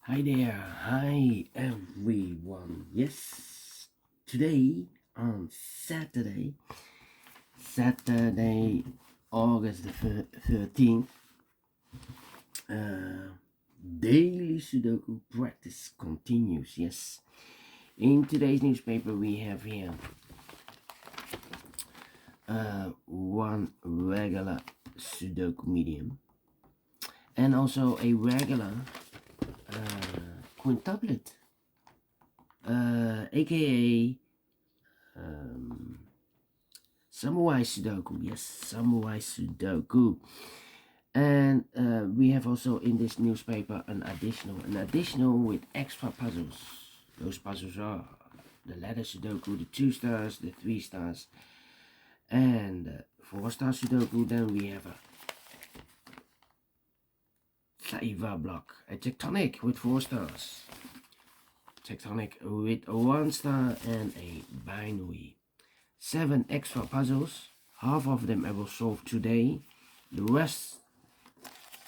Hi there, hi everyone. Yes, today on Saturday, August the 13th, daily Sudoku practice continues. Yes, in today's newspaper, we have here one regular Sudoku Medium and also a regular Quintuplet, aka Samurai Sudoku. Yes, Samurai Sudoku. And we have also in this newspaper an additional with extra puzzles. Those puzzles are the letter Sudoku, the 2 stars, the 3 stars, and the 4-star Sudoku. Then we have a Saiva block, a tectonic with 4 stars, tectonic with a 1 star, and a binary. 7 extra puzzles. Half of them I will solve today. The rest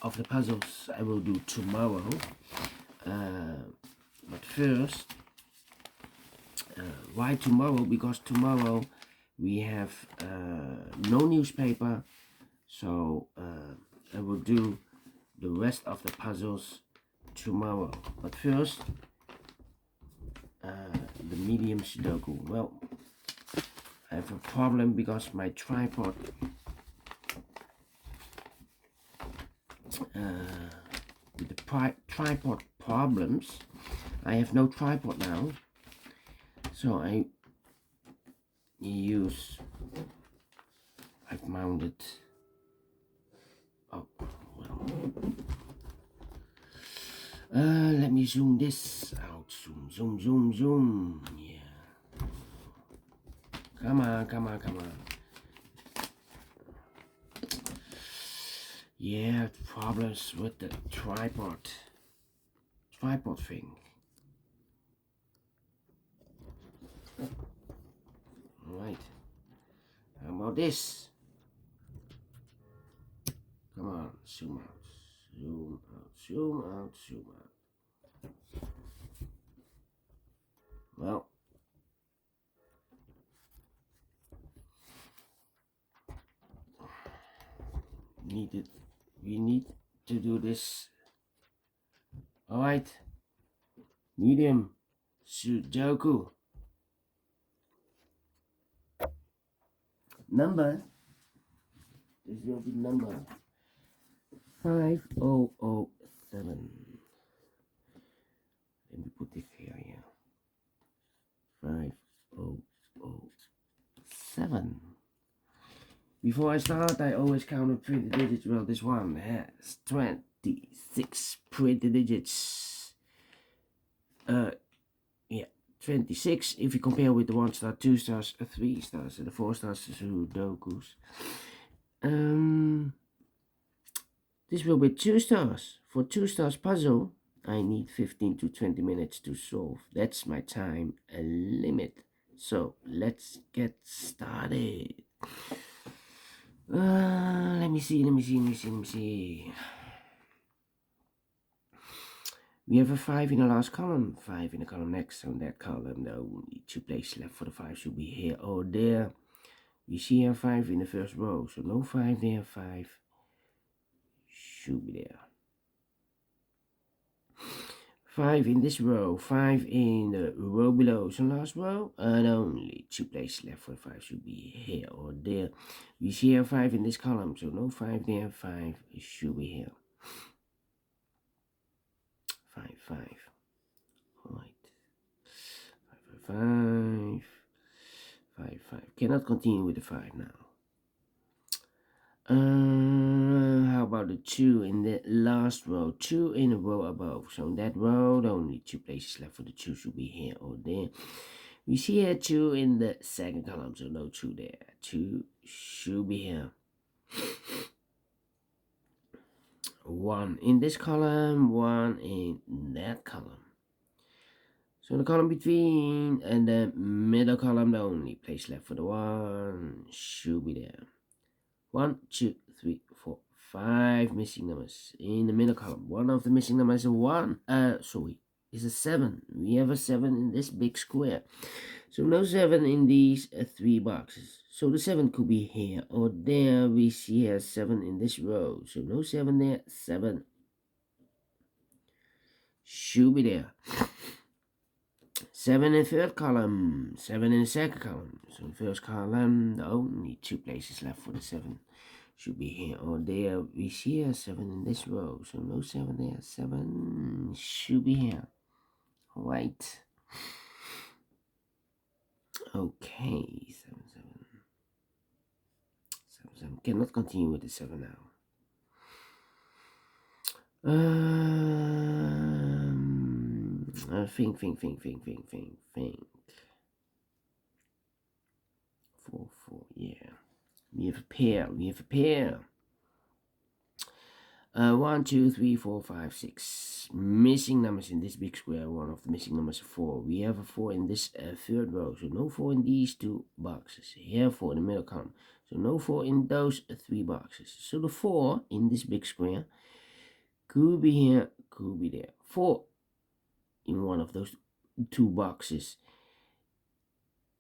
of the puzzles I will do tomorrow. But first, why tomorrow? Because tomorrow we have no newspaper, so I will do the rest of the puzzles tomorrow. But first, the medium Sudoku. Well, I have a problem because my tripod with the tripod problems. I have no tripod now, so I've mounted, oh well, let me zoom this out. Zoom, yeah, come on. Yeah, problems with the tripod thing. Alright, how about this? Come on, zoom out. Well, we need to do this. Alright, medium Sudoku. Number, this will be number 5007. Let me put it here, yeah. 5007. Before I start, I always count up 20 digits. Well, this one has 26 pretty digits. Yeah, 26 if you compare with the 1 star, 2 stars, 3 stars, and the 4 stars Sudokus. This will be 2 stars. For 2 stars puzzle, I need 15 to 20 minutes to solve. That's my time limit. So let's get started. Let me see. We have a 5 in the last column, 5 in the column next. On that column, the only 2 places left for the 5 should be here or there. We see a 5 in the first row, so no 5 there, 5 should be there. 5 in this row, 5 in the row below, so last row, and only 2 places left for the 5 should be here or there. We see a 5 in this column, so no 5 there, 5 should be here. 5. Alright. 5. Cannot continue with the 5 now. How about the 2 in the last row? 2 in a row above. So in that row, only 2 places left for the 2 should be here or there. We see a 2 in the second column, so no 2 there. 2 should be here. 1 in this column, 1 in that column. So the column between and the middle column, the only place left for the 1 should be there. 1, 2, 3, 4, 5 missing numbers in the middle column. One of the missing numbers is a 7. We have a 7 in this big square. So no 7 in these 3 boxes. So the 7 could be here or there. We see here 7 in this row. So no 7 there. 7 should be there. 7 in the third column. 7 in the second column. So in the first column, the only 2 places left for the 7 should be here or there. We see here 7 in this row. So no 7 there. 7 should be here. Alright. Okay, 7, 7. 7, 7. Cannot continue with the 7 now. Think. 4, 4, yeah. We have a pair. 1, 2, 3, 4, 5, 6 missing numbers in this big square. One of the missing numbers is 4. We have a 4 in this third row, so no 4 in these 2 boxes. Here 4 in the middle column, so no 4 in those 3 boxes. So the 4 in this big square could be here, could be there. 4 in one of those 2 boxes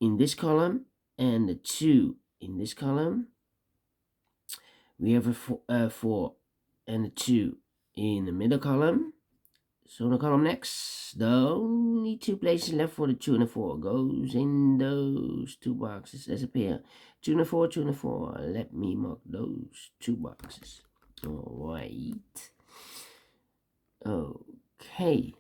in this column, and the 2 in this column. We have a 4 and a 2 in the middle column. So the column next, the only 2 places left for the 2 and the 4 goes in those 2 boxes as a pair. 2 and a 4, 2 and a 4. Let me mark those 2 boxes. Alright. Okay.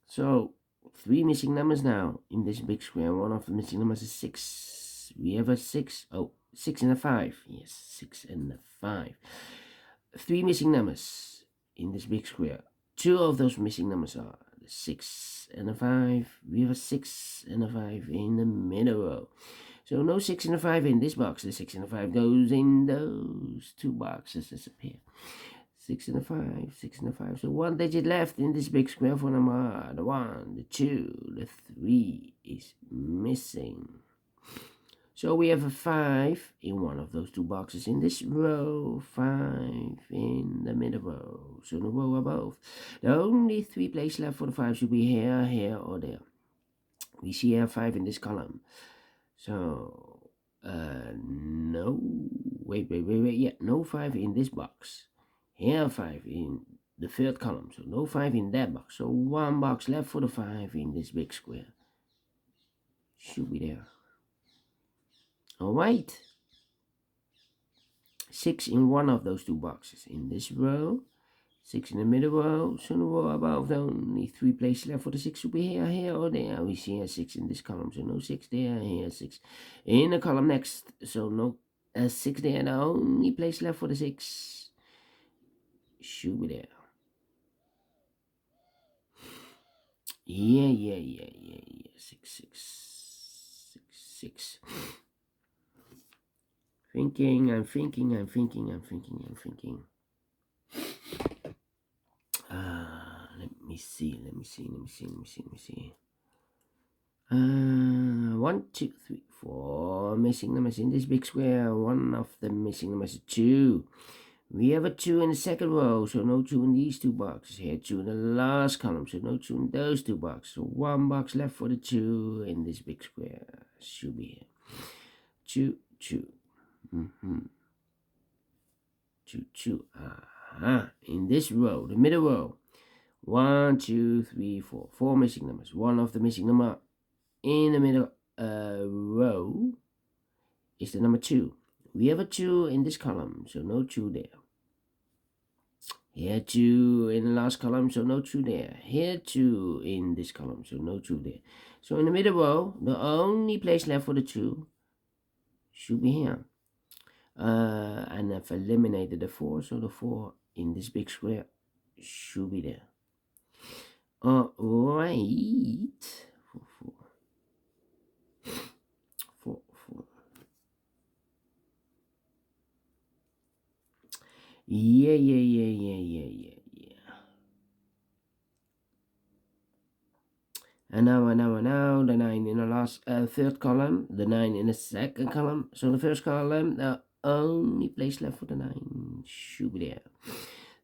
So 3 missing numbers now in this big square. One of the missing numbers is 6. We have a 6. Oh, 6 and a 5. Yes, 6 and a 5. 3 missing numbers in this big square. 2 of those missing numbers are the 6 and a 5. We have a 6 and a 5 in the middle row. So no 6 and a 5 in this box. The 6 and a 5 goes in those 2 boxes as a pair. 6 and a 5, 6 and a 5. So 1 digit left in this big square for number. The 1, the 2, the 3 is missing. So we have a 5 in one of those 2 boxes in this row, 5 in the middle row, so the row above. The only 3 places left for the 5 should be here, here, or there. We see here 5 in this column. So, no, wait, yeah, no 5 in this box. Here 5 in the third column, so no 5 in that box. So 1 box left for the 5 in this big square. Should be there. Alright. 6 in one of those 2 boxes in this row. 6 in the middle row. So the row above, the only 3 places left for the 6 should be here, here, or there. We see a 6 in this column, so no 6 there. Here 6 in the column next, so no 6 there. The only place left for the 6 should be there. Yeah. 6. I'm thinking. Let me see. 1, 2, 3, 4 missing numbers in this big square. One of the missing numbers is 2. We have a 2 in the second row, so no 2 in these 2 boxes. Here 2 in the last column, so no 2 in those 2 boxes. So 1 box left for the 2 in this big square. Should be here. 2. 2. In this row, the middle row. 1, 2, 3, 4. 4 missing numbers. One of the missing number in the middle row is the number 2. We have a 2 in this column, so no 2 there. Here 2 in the last column, so no 2 there. Here 2 in this column, so no 2 there. So in the middle row, the only place left for the 2 should be here. And I've eliminated the 4, so the 4 in this big square should be there. Alright. 4. Yeah. And now, the 9 in the last third column, the 9 in the second column. So the first column, the only place left for the 9 should be there.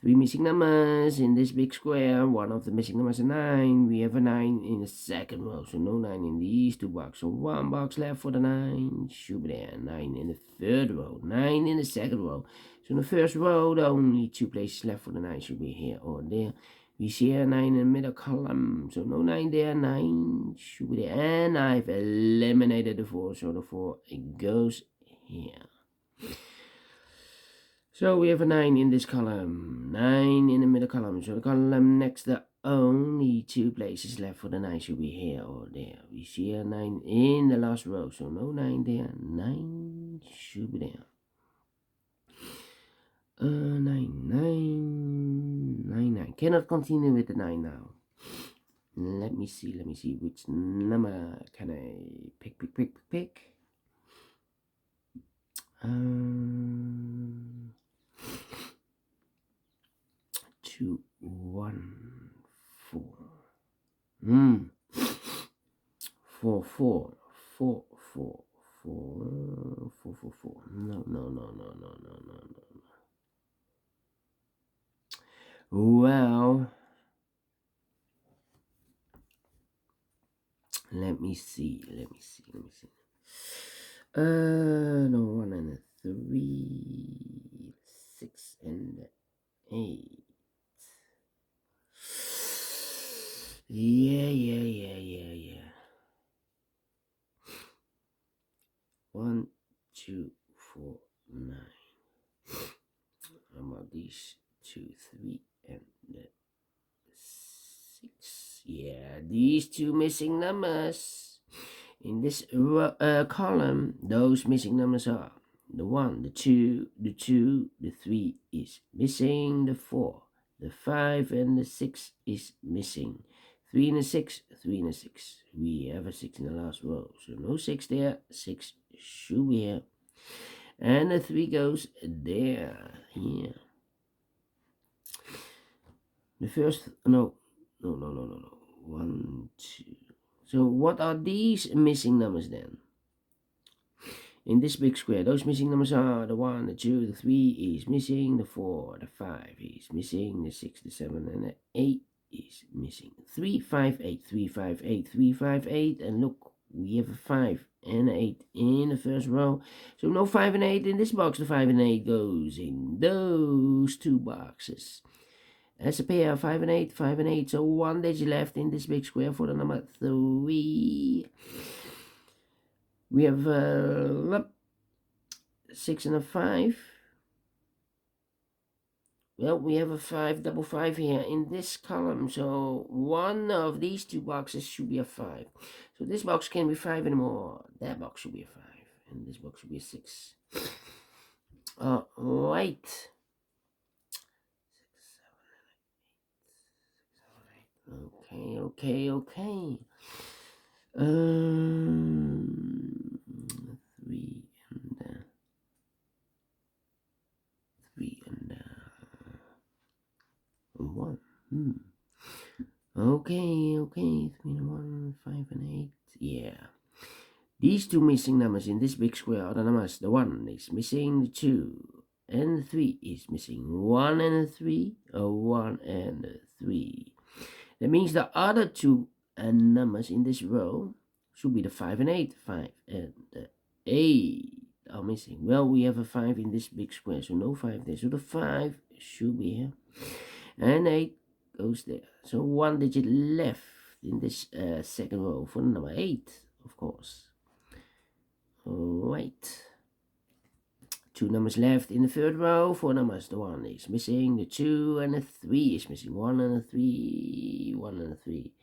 3 missing numbers in this big square. One of the missing numbers is 9. We have a 9 in the second row, so no 9 in these two boxes. So one box left for the 9 should be there. 9 in the third row, 9 in the second row. So in the first row, the only 2 places left for the 9 should be here or there. We see a 9 in the middle column, so no 9 there, 9 should be there. And I've eliminated the 4, so the 4 it goes here. So we have a 9 in this column, 9 in the middle column. So the column next, the only 2 places left for the 9 should be here or there. We see a 9 in the last row, so no 9 there, 9 should be there. 9. Cannot continue with the 9 now. Let me see which number can I pick. 2, 1, 4. 4, 4, 4, 4, 4, 4, 4, 4. No. Well, let me see. No, 1 and a 3, 6 and 8. Yeah. 1, 2, 4, 9. How about these 2, 3, and 6? Yeah, these 2 missing numbers in this column. Those missing numbers are the 1, the 2, the 3 is missing, the 4, the 5, and the 6 is missing. 3 and a 6, 3 and a 6. We have a 6 in the last row, so no 6 there. 6 should be here, and the 3 goes there. Here. The first, no. 1, 2. So what are these missing numbers then? In this big square, those missing numbers are the 1, the 2, the 3 is missing, the 4, the 5 is missing, the 6, the 7, and the 8 is missing. 3, 5, 8, 3, 5, 8, 3, 5, 8, and look, we have a 5 and an 8 in the first row. So no 5 and 8 in this box. The 5 and 8 goes in those 2 boxes. As a pair, 5 and 8, 5 and 8. So 1 digit left in this big square for the number 3. We have 6 and a 5. Well, we have a 5, double 5 here in this column. So one of these 2 boxes should be a 5. So this box can't be 5 anymore. That box should be a 5. And this box should be a 6. Right. 6, 7, 8. Okay. 3 and 1. Okay. 3 and 1, 5 and 8. Yeah. These 2 missing numbers in this big square are the numbers. The 1 is missing, the 2 and the 3 is missing. 1 and a 3, 1 and a 3. That means the other 2 numbers in this row should be the 5 and 8. 5 and the 8 are missing. Well, we have a 5 in this big square, so no 5 there. So the 5 should be here. And 8 goes there. So 1 digit left in this second row for number 8, of course. Alright. 2 numbers left in the third row. 4 numbers. The 1 is missing. The 2 and the 3 is missing. 1 and a 3. 1 and a 3.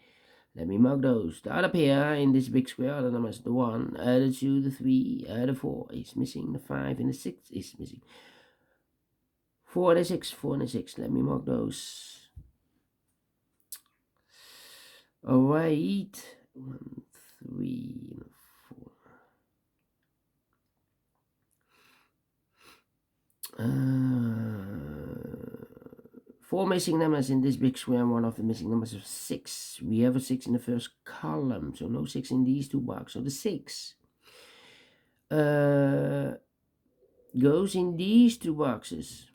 Let me mark those. The other pair in this big square are the numbers. The 1, the 2, the 3, the 4 is missing. The 5 and the 6 is missing. 4 and a 6. 4 and a 6. Let me mark those. Alright. 1, 3, and 4. 5 4 missing numbers in this big square, and one of the missing numbers is 6. We have a 6 in the first column, so no 6 in these two boxes. So the 6 goes in these two boxes.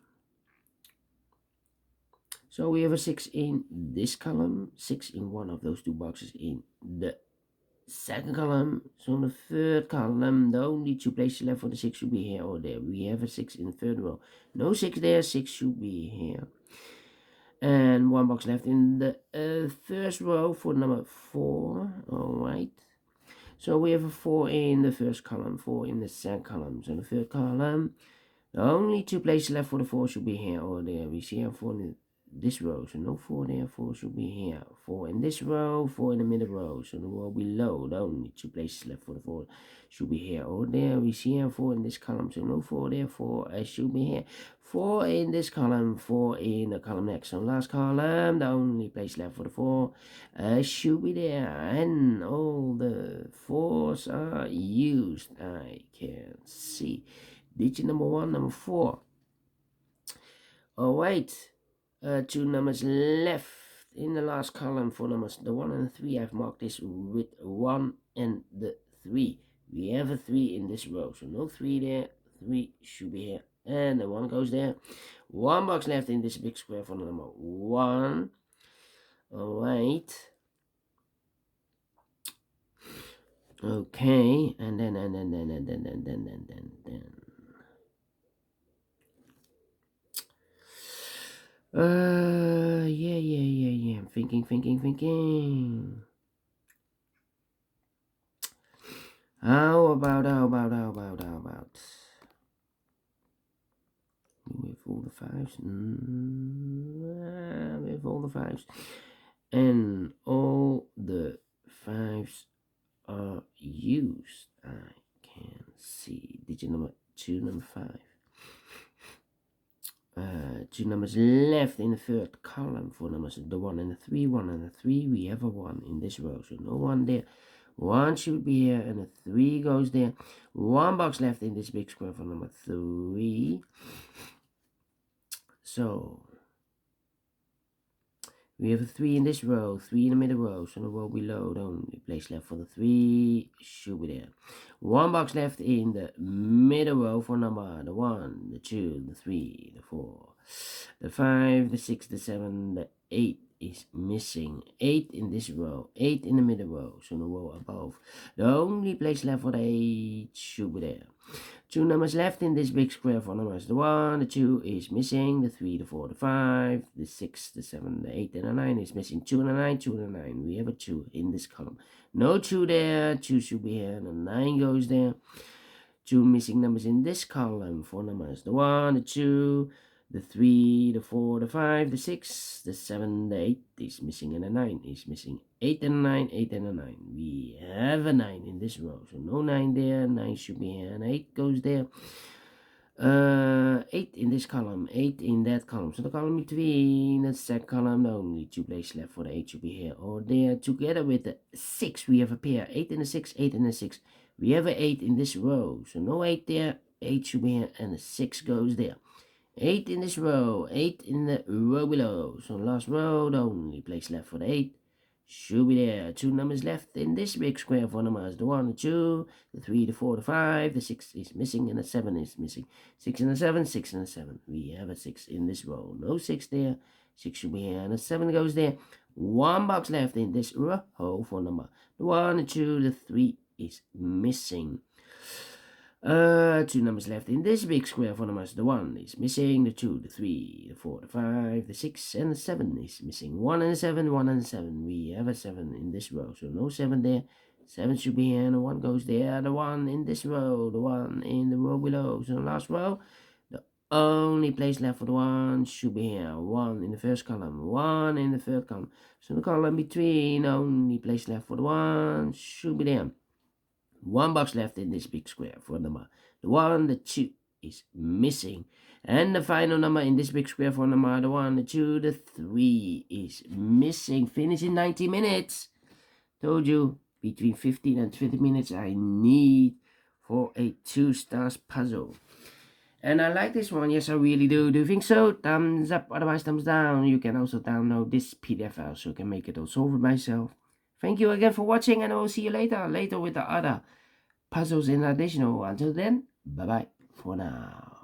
So we have a 6 in this column, 6 in one of those two boxes in the second column. So in the third column, the only two places left for the 6 should be here or there. We have a 6 in the third row. No 6 there, 6 should be here. And one box left in the first row for number 4. Alright. So we have a 4 in the first column, 4 in the second column. So in the third column, the only two places left for the 4 should be here or there. We see a 4 in this row, so no 4 there, 4 should be here. 4 in this row, 4 in the middle row, so the row below, the only two places left for the 4 should be here or there. We see a 4 in this column, so no 4 there, 4 should be here. 4 in this column, 4 in the column next. So last column, the only place left for the 4 should be there, and all the 4s are used. I can see digit number 1, number 4. Alright. 2 numbers left in the last column for numbers the 1 and the 3. I've marked this with 1 and the 3. We have a 3 in this row, so no 3 there. 3 should be here, and the 1 goes there. 1 box left in this big square for number 1. Alright. Okay, and then. Yeah. I'm thinking. How about? With all the 5s. With all the 5s. And all the 5s are used. I can see digit number 2, number 5. 2 numbers left in the third column for numbers the 1 and the 3. 1 and the 3, we have a 1 in this row, so no 1 there. 1 should be here, and a 3 goes there. 1 box left in this big square for number 3. So we have a 3 in this row, 3 in the middle row, so the row below, the only place left for the 3 should be there. 1 box left in the middle row for number the 1, the 2, the 3, the 4, the 5, the 6, the 7, the 8 is missing. 8 in this row, 8 in the middle row, so the row above. The only place left for the 8 should be there. 2 numbers left in this big square for numbers the 1, the 2 is missing, the 3, the 4, the 5, the 6, the 7, the 8, and the 9 is missing. 2 and a 9, 2 and a 9. We have a 2 in this column. No 2 there, 2 should be here, and the 9 goes there. 2 missing numbers in this column for numbers the 1, the 2, the 3, the 4, the 5, the 6, the 7, the 8 is missing, and the 9 is missing. 8 and 9, 8 and 9. We have a 9 in this row, so no 9 there. 9 should be here, and 8 goes there. 8 in this column, 8 in that column. So the column between the second column, the only 2 places left for the 8 should be here or there. Together with the 6, we have a pair. 8 and a 6, 8 and a 6. We have an 8 in this row, so no 8 there. 8 should be here, and the 6 goes there. 8 in this row, 8 in the row below. So last row, the only place left for the 8 should be there. 2 numbers left in this big square for numbers the 1, the 2, the 3, the 4, the 5, the 6 is missing, and the 7 is missing. 6 and a 7, 6 and a 7. We have a 6 in this row. No 6 there. 6 should be here, and the 7 goes there. 1 box left in this row for number the 1, the 2, the 3 is missing. 2 numbers left in this big square for numbers the 1 is missing, the 2, the 3, the 4, the 5, the 6, and the 7 is missing. 1 and a 7, 1 and a 7. We have a 7 in this row, so no 7 there. 7 should be here, and the 1 goes there. The 1 in this row, the 1 in the row below. So the last row, the only place left for the 1 should be here. 1 in the first column, 1 in the third column. So the column between, only place left for the 1 should be there. 1 box left in this big square for number the 1, the 2 is missing, and the final number in this big square for number the 1, the 2, the 3 is missing. Finish in 90 minutes. Told you between 15 and 20 minutes I need for a 2 stars puzzle. And I like this one. Yes, I really do. Do you think so? Thumbs up, otherwise thumbs down. You can also download this PDF file so you can make it all solve it myself. Thank you again for watching, and I will see you later with the other puzzles in additional. Until then, bye bye for now.